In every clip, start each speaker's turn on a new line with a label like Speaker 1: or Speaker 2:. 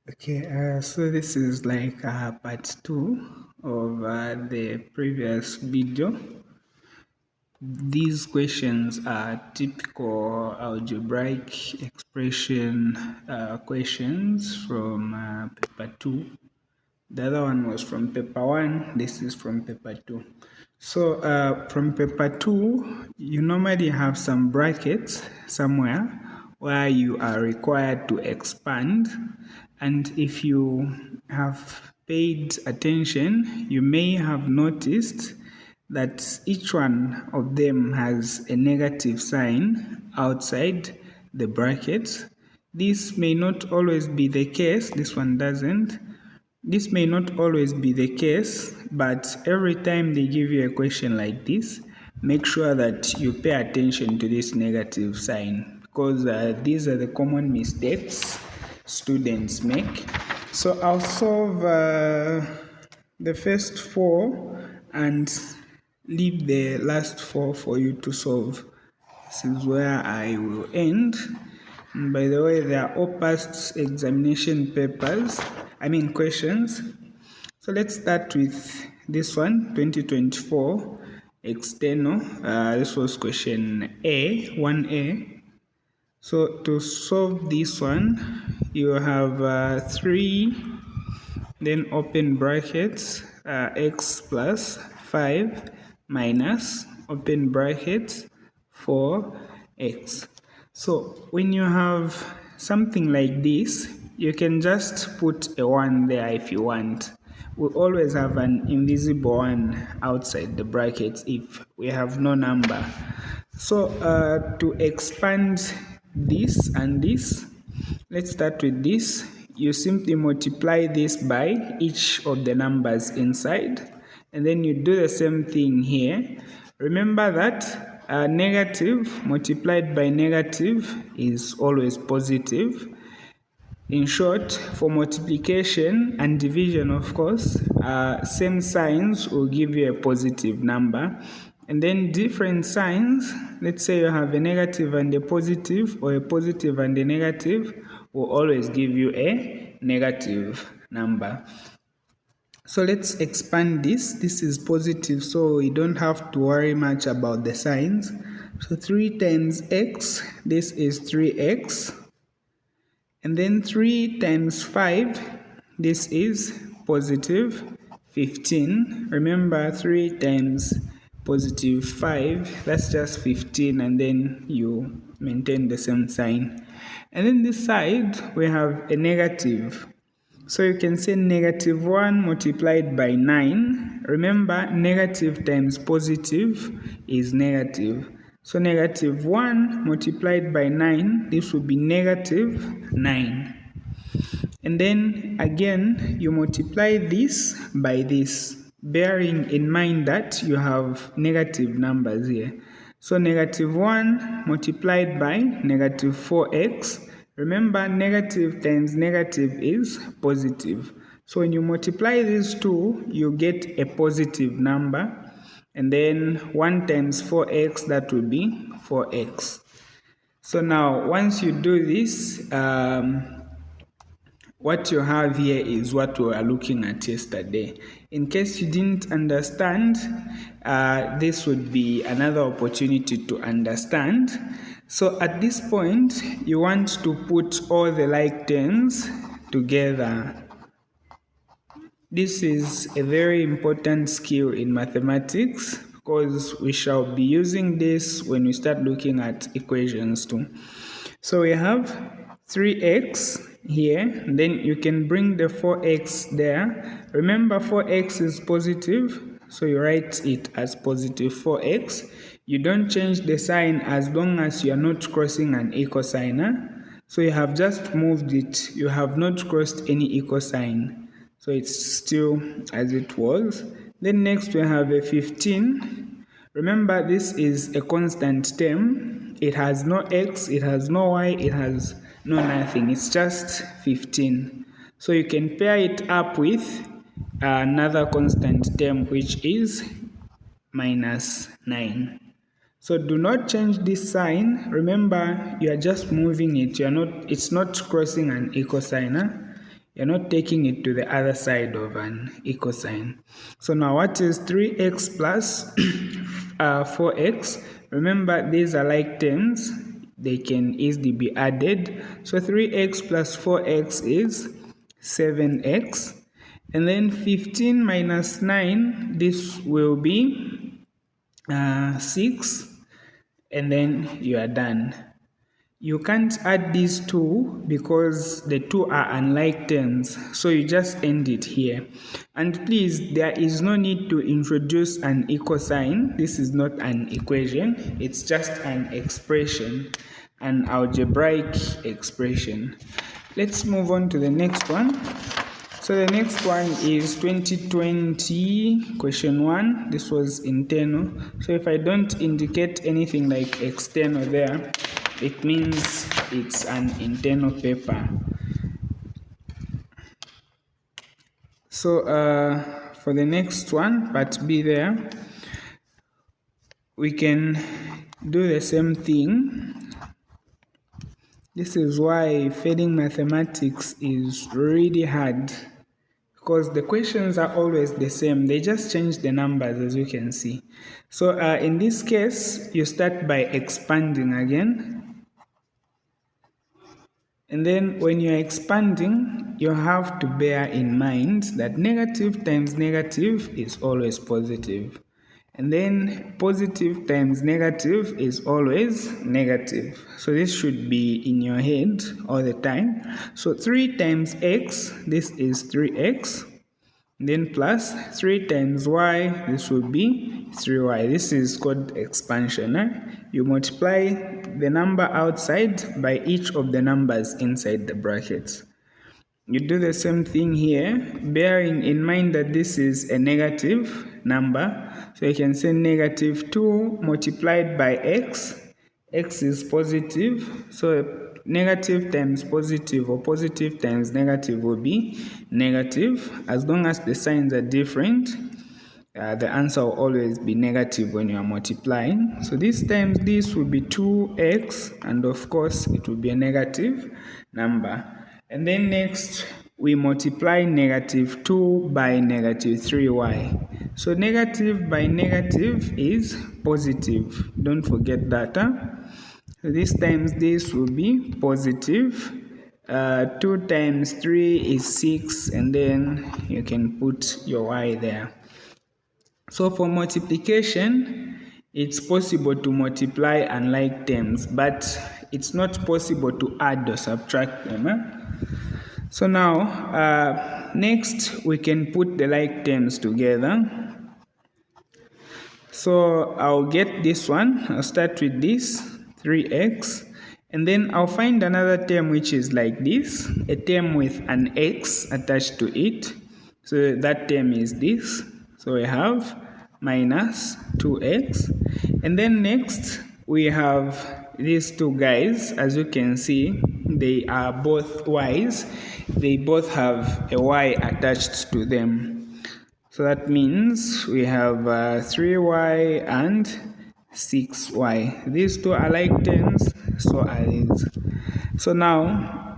Speaker 1: Okay, so this is like part 2 of the previous video. These questions are typical algebraic expression questions from paper 2. The other one was from paper 1, this is from paper 2. So from paper 2, you normally have some brackets somewhere where you are required to expand, and if you have paid attention, you may have noticed that each one of them has a negative sign outside the brackets. This may not always be the case, this one doesn't. This may not always be the case, but every time they give you a question like this, make sure that you pay attention to this negative sign, because these are the common mistakes students make. So I'll solve the first 4 and leave the last 4 for you to solve. This is where I will end. And by the way, they are all past examination questions. So let's start with this one, 2024 external. This was question A, 1A. So to solve this one, you have 3, then open brackets, x plus 5 minus, open brackets, 4x. So when you have something like this, you can just put a 1 there if you want. We always have an invisible one outside the brackets if we have no number. So to expand this and this, let's start with this. You simply multiply this by each of the numbers inside, and then you do the same thing here. Remember that negative multiplied by negative is always positive. In short, for multiplication and division, of course, same signs will give you a positive number. And then different signs, let's say you have a negative and a positive, or a positive and a negative, will always give you a negative number. So let's expand this. This is positive, so we don't have to worry much about the signs. So 3 times x, this is 3x. And then 3 times 5, this is positive 15. Remember, 3 times positive 5, that's just 15, and then you maintain the same sign. And then this side, we have a negative. So you can say negative 1 multiplied by 9. Remember, negative times positive is negative. So negative 1 multiplied by 9, this will be negative 9. And then again, you multiply this by this, bearing in mind that you have negative numbers here. So negative 1 multiplied by negative 4x. Remember, negative times negative is positive. So when you multiply these two, you get a positive number. And then 1 times 4x, that will be 4x. So now, once you do this, what you have here is what we were looking at yesterday. In case you didn't understand, this would be another opportunity to understand. So at this point, you want to put all the like terms together. This is a very important skill in mathematics, because we shall be using this when we start looking at equations too. So we have 3x here, then you can bring the 4x there. Remember, 4x is positive, so you write it as positive 4x. You don't change the sign as long as you are not crossing an equal sign. So you have just moved it, you have not crossed any equal sign. So it's still as it was. Then next we have a 15. Remember, this is a constant term. It has no x, it has no y, it has no nothing. It's just 15. So you can pair it up with another constant term, which is minus 9. So do not change this sign. Remember, you are just moving it. It's not crossing an equal sign. You're not taking it to the other side of an equal sign. So now what is 3x plus 4x? Remember, these are like terms. They can easily be added. So 3x plus 4x is 7x. And then 15 minus 9, this will be 6. And then you are done. You can't add these two because the two are unlike terms, so you just end it here. And please, there is no need to introduce an equal sign. This is not an equation, it's just an expression, an algebraic expression. Let's move on to the next one. So the next one is 2020 question 1. This was internal. So if I don't indicate anything like external there, it means it's an internal paper. So for the next one, part B there, we can do the same thing. This is why failing mathematics is really hard, because the questions are always the same. They just change the numbers, as you can see. So in this case, you start by expanding again. And then when you're expanding, you have to bear in mind that negative times negative is always positive. And then positive times negative is always negative. So this should be in your head all the time. So 3 times x, this is 3x. Then plus 3 times y, this will be 3y. This is called expansion. You multiply the number outside by each of the numbers inside the brackets. You do the same thing here, bearing in mind that this is a negative number. So you can say negative 2 multiplied by x. X is positive, so negative times positive or positive times negative will be negative. As long as the signs are different, the answer will always be negative when you are multiplying. So this times this will be 2x, and of course it will be a negative number. And then next, we multiply negative 2 by negative 3y. So negative by negative is positive. Don't forget that. So this times this will be positive. 2 times 3 is 6, and then you can put your y there. So for multiplication, it's possible to multiply unlike terms, but it's not possible to add or subtract them. So now, next we can put the like terms together. So I'll get this one. I'll start with this, 3x. And then I'll find another term which is like this, a term with an x attached to it. So that term is this. So we have minus 2x. And then next we have these two guys. As you can see, they are both y's. They both have a y attached to them. So that means we have 3y and 6y. These two are like terms, so are these. So now,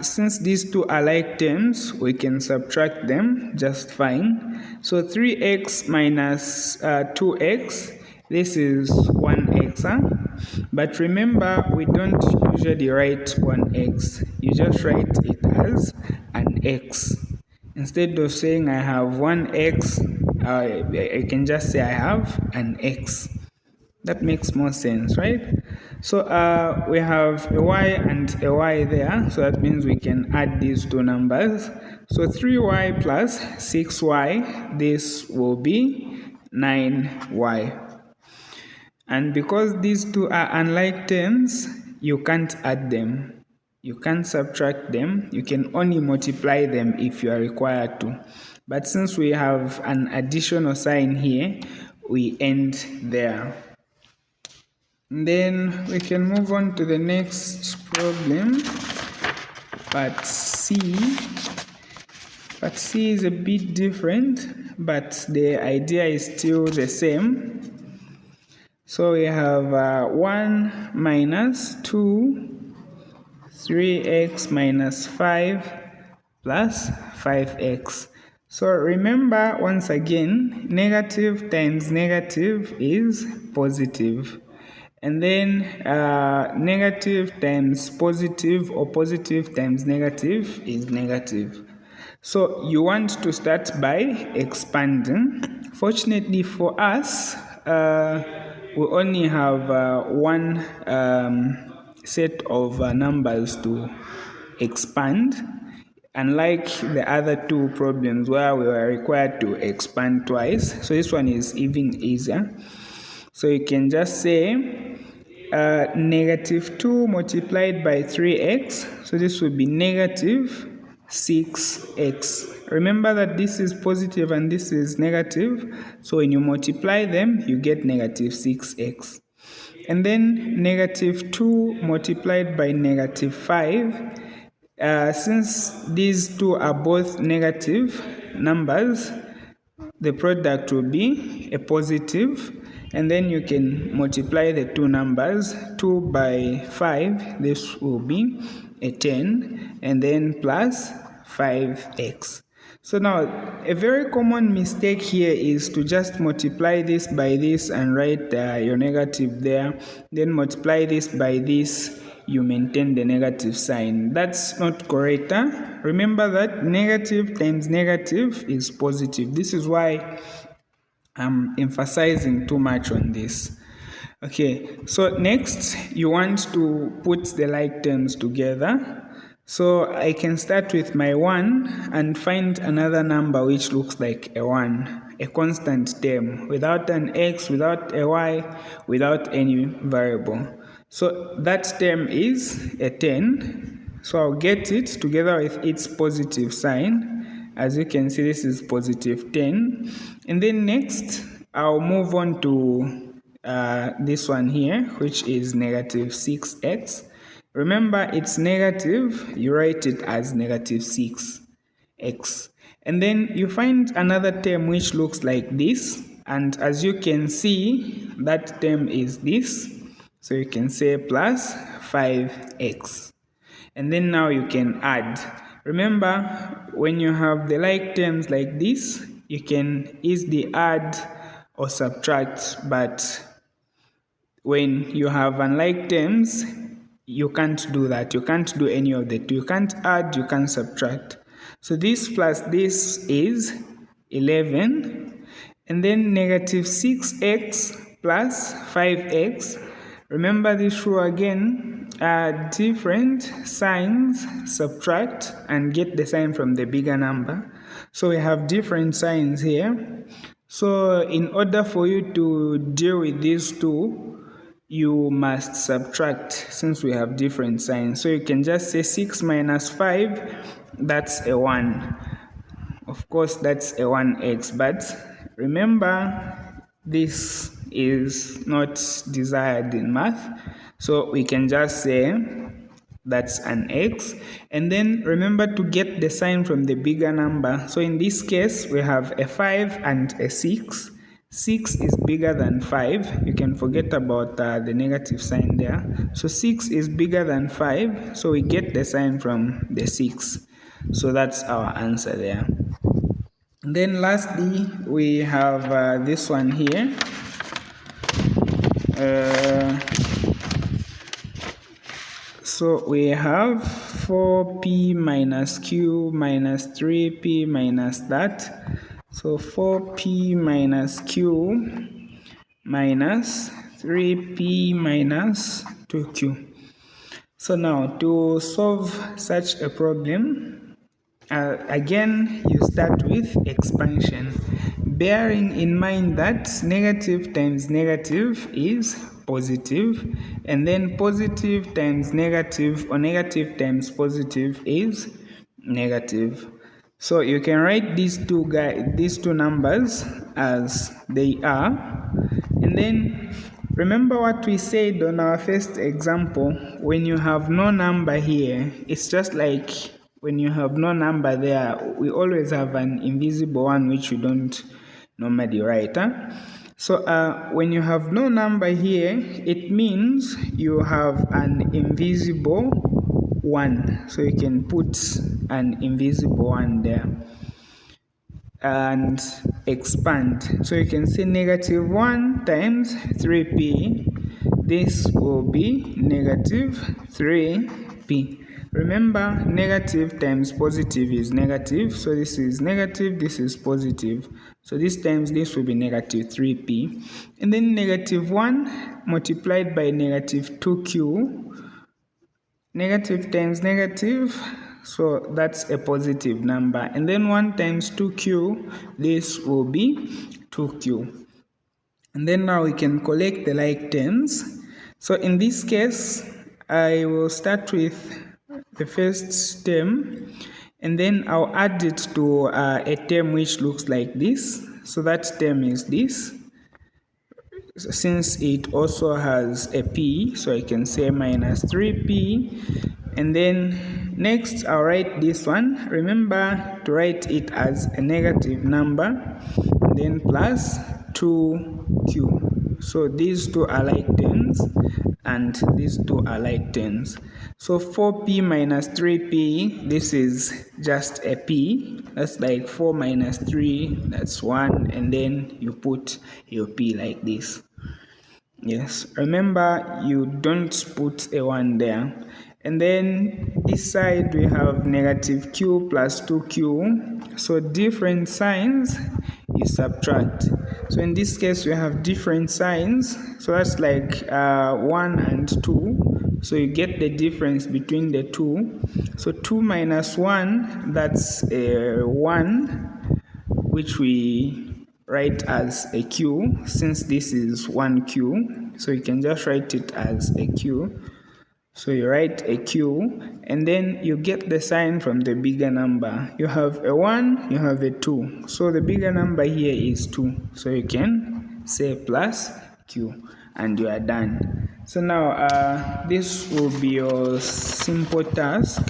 Speaker 1: since these two are like terms, we can subtract them just fine. So 3x minus 2x, this is 1x. But remember, we don't usually write 1x. You just write it as an x. Instead of saying I have 1x, I can just say I have an x. That makes more sense, right? So we have a y and a y there, so that means we can add these two numbers. So 3y plus 6y, this will be 9y. And because these two are unlike terms, you can't add them. You can't subtract them. You can only multiply them if you are required to. But since we have an additional sign here, we end there. And then we can move on to the next problem, part C. Part C is a bit different, but the idea is still the same. So we have 1 minus 2, 3x minus 5 plus 5x. So remember once again, negative times negative is positive. And then negative times positive or positive times negative is negative. So you want to start by expanding. Fortunately for us, we only have one set of numbers to expand, unlike the other two problems where we were required to expand twice. So this one is even easier. So you can just say negative 2 multiplied by 3x. So this would be negative 6x. Remember that this is positive and this is negative. So when you multiply them, you get negative 6x. And then negative 2 multiplied by negative 5. Since these two are both negative numbers, the product will be a positive, and then you can multiply the two numbers. 2 by 5, this will be a 10, and then plus 5x. So now, a very common mistake here is to just multiply this by this and write your negative there, then multiply this by this, you maintain the negative sign. That's not correct. Remember that negative times negative is positive. This is why I'm emphasizing too much on this. Okay, so next you want to put the like terms together. So I can start with my 1 and find another number which looks like a 1, a constant term, without an x, without a y, without any variable. So that term is a 10. So I'll get it together with its positive sign. As you can see, this is positive 10. And then next, I'll move on to this one here, which is negative 6x. Remember, it's negative, you write it as negative 6x. And then you find another term which looks like this. And as you can see, that term is this. So you can say plus 5x. And then now you can add. Remember, when you have the like terms like this, you can easily add or subtract, but when you have unlike terms, you can't do that. You can't do any of the two. You can't add, you can't subtract. So this plus this is 11. And then negative 6x plus 5x. Remember this rule again. Different signs, subtract and get the sign from the bigger number. So we have different signs here. So in order for you to deal with these two, you must subtract since we have different signs. So you can just say 6 minus 5, that's a 1. Of course, that's a 1x, but remember, this is not desired in math. So we can just say that's an x. And then remember to get the sign from the bigger number. So in this case, we have a 5 and a 6. 6 is bigger than 5. You can forget about the negative sign there. So 6 is bigger than 5. So we get the sign from the 6. So that's our answer there. And then lastly, we have this one here. So we have 4p minus q minus 3p minus that. So 4p minus q minus 3p minus 2q. So now to solve such a problem, again you start with expansion, bearing in mind that negative times negative is positive, and then positive times negative or negative times positive is negative. So you can write these two numbers as they are, and then remember what we said on our first example. When you have no number here, it's just like when you have no number there, we always have an invisible one which we don't normally write. So when you have no number here, it means you have an invisible 1. So you can put an invisible 1 there and expand. So you can say negative 1 times 3p. This will be negative 3p. Remember, negative times positive is negative. So this is negative, this is positive. So this times this will be negative 3p. And then negative 1 multiplied by negative 2q. Negative times negative, so that's a positive number. And then 1 times 2q, this will be 2q. And then now we can collect the like terms. So in this case, I will start with the first term, and then I'll add it to a term which looks like this. So that term is this. Since it also has a p, so I can say minus 3p. And then next I'll write this one. Remember to write it as a negative number, then plus 2q. So these two are like terms and these two are like terms. So 4p minus 3p, this is just a p. That's like 4 minus 3, that's 1, and then you put your p like this. Yes, remember you don't put a 1 there. And then this side we have negative q plus 2q. So different signs you subtract. So in this case we have different signs. So that's like 1 and 2. So you get the difference between the two. So 2 minus 1, that's 1, which we write as a q, since this is 1q. So you can just write it as a q. So you write a q, and then you get the sign from the bigger number. You have a 1, you have a 2. So the bigger number here is 2. So you can say plus q, and you are done. So now this will be your simple task.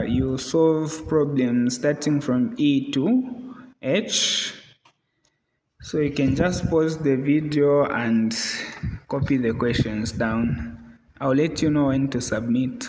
Speaker 1: You solve problems starting from E to H. So you can just pause the video and copy the questions down. I'll let you know when to submit.